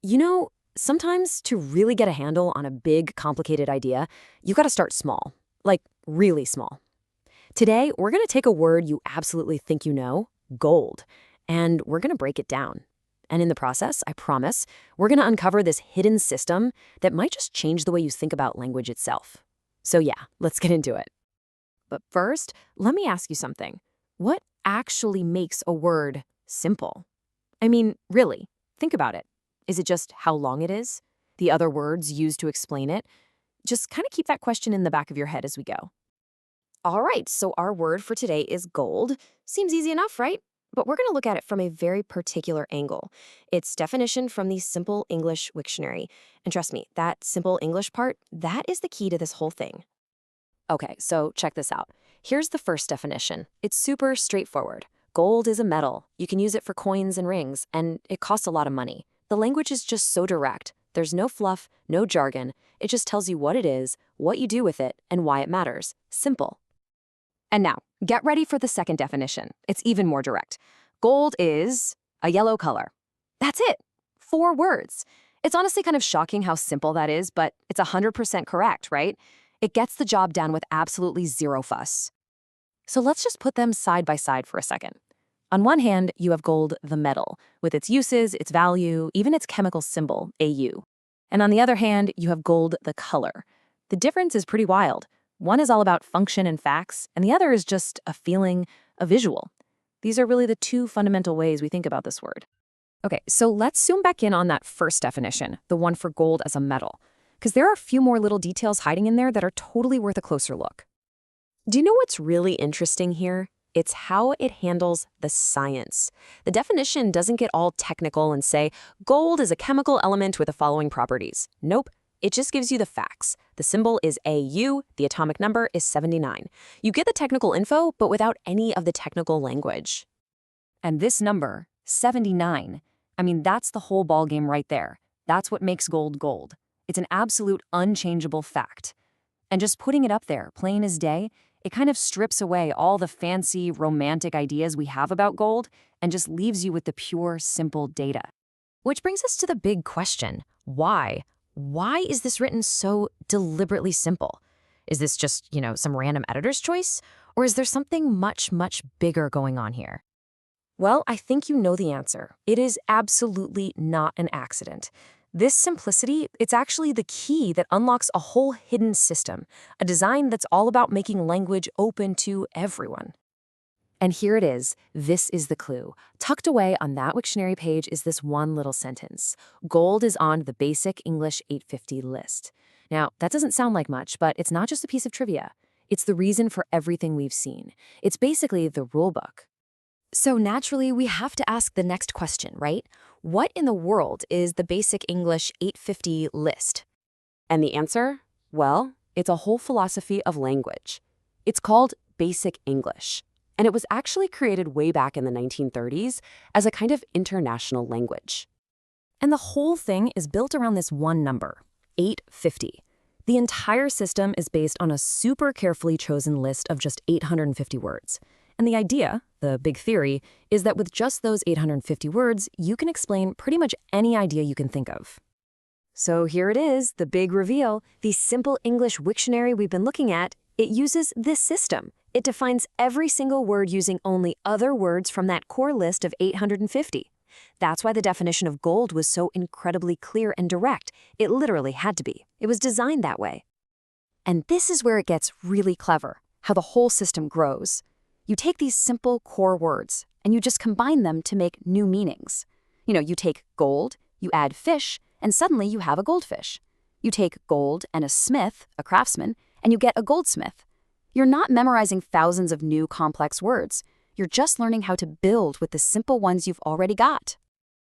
You know, sometimes to really get a handle on a big, complicated idea, you gotta start small. Like, really small. Today, we're gonna take a word you absolutely think you know, gold, and we're gonna break it down. And in the process, I promise, we're gonna uncover this hidden system that might just change the way you think about language itself. So yeah, let's get into it. But first, let me ask you something. What actually makes a word simple? I mean, really, think about it. Is it just how long it is? The other words used to explain it? Just kind of keep that question in the back of your head as we go. All right, so our word for today is gold. Seems easy enough, right? But we're going to look at it from a very particular angle. Its definition from the Simple English Wiktionary. And trust me, that simple English part, that is the key to this whole thing. Okay, so check this out. Here's the first definition. It's super straightforward. Gold is a metal. You can use it for coins and rings, and it costs a lot of money. The language is just so direct. There's no fluff, no jargon. It just tells you what it is, what you do with it, and why it matters. Simple. And now, get ready for the second definition. It's even more direct. Gold is a yellow color. That's it. 4 words. It's honestly kind of shocking how simple that is, but it's 100% correct, right? It gets the job done with absolutely zero fuss. So let's just put them side by side for a second. On one hand, you have gold, the metal, with its uses, its value, even its chemical symbol, Au. And on the other hand, you have gold, the color. The difference is pretty wild. One is all about function and facts, and the other is just a feeling, a visual. These are really the 2 fundamental ways we think about this word. Okay, so let's zoom back in on that first definition, the one for gold as a metal, because there are a few more little details hiding in there that are totally worth a closer look. Do you know what's really interesting here? It's how it handles the science. The definition doesn't get all technical and say, gold is a chemical element with the following properties. Nope, it just gives you the facts. The symbol is Au, the atomic number is 79. You get the technical info, but without any of the technical language. And this number, 79, I mean, that's the whole ballgame right there. That's what makes gold gold. It's an absolute unchangeable fact. And just putting it up there, plain as day, it kind of strips away all the fancy, romantic ideas we have about gold and just leaves you with the pure, simple data. Which brings us to the big question. Why? Why is this written so deliberately simple? Is this just, some random editor's choice? Or is there something much, much bigger going on here? Well, I think you know the answer. It is absolutely not an accident. This simplicity, it's actually the key that unlocks a whole hidden system, a design that's all about making language open to everyone. And here it is. This is the clue. Tucked away on that Wiktionary page is this one little sentence. Gold is on the basic English 850 list. Now, that doesn't sound like much, but it's not just a piece of trivia. It's the reason for everything we've seen. It's basically the rule book. So naturally, we have to ask the next question, right? What in the world is the basic English 850 list? And the answer? Well, it's a whole philosophy of language. It's called Basic English. And it was actually created way back in the 1930s as a kind of international language. And the whole thing is built around this one number, 850. The entire system is based on a super carefully chosen list of just 850 words. And the idea, the big theory, is that with just those 850 words, you can explain pretty much any idea you can think of. So here it is, the big reveal. The Simple English Wiktionary we've been looking at, it uses this system. It defines every single word using only other words from that core list of 850. That's why the definition of gold was so incredibly clear and direct. It literally had to be. It was designed that way. And this is where it gets really clever, how the whole system grows. You take these simple core words, and you just combine them to make new meanings. You take gold, you add fish, and suddenly you have a goldfish. You take gold and a smith, a craftsman, and you get a goldsmith. You're not memorizing thousands of new complex words. You're just learning how to build with the simple ones you've already got.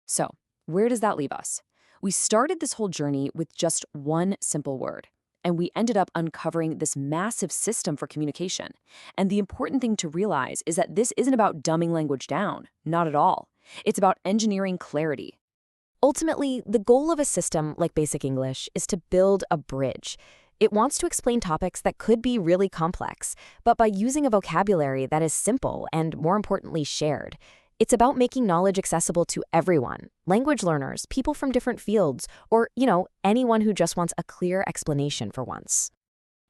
So, where does that leave us? We started this whole journey with just one simple word. And we ended up uncovering this massive system for communication. And the important thing to realize is that this isn't about dumbing language down. Not at all. It's about engineering clarity. Ultimately, the goal of a system like Basic English is to build a bridge. It wants to explain topics that could be really complex, but by using a vocabulary that is simple and, more importantly, shared. It's about making knowledge accessible to everyone, language learners, people from different fields, or, anyone who just wants a clear explanation for once.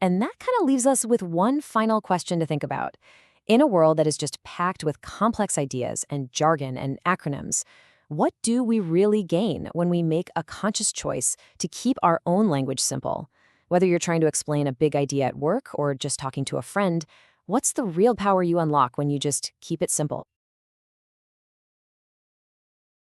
And that kind of leaves us with one final question to think about. In a world that is just packed with complex ideas and jargon and acronyms, what do we really gain when we make a conscious choice to keep our own language simple? Whether you're trying to explain a big idea at work or just talking to a friend, what's the real power you unlock when you just keep it simple?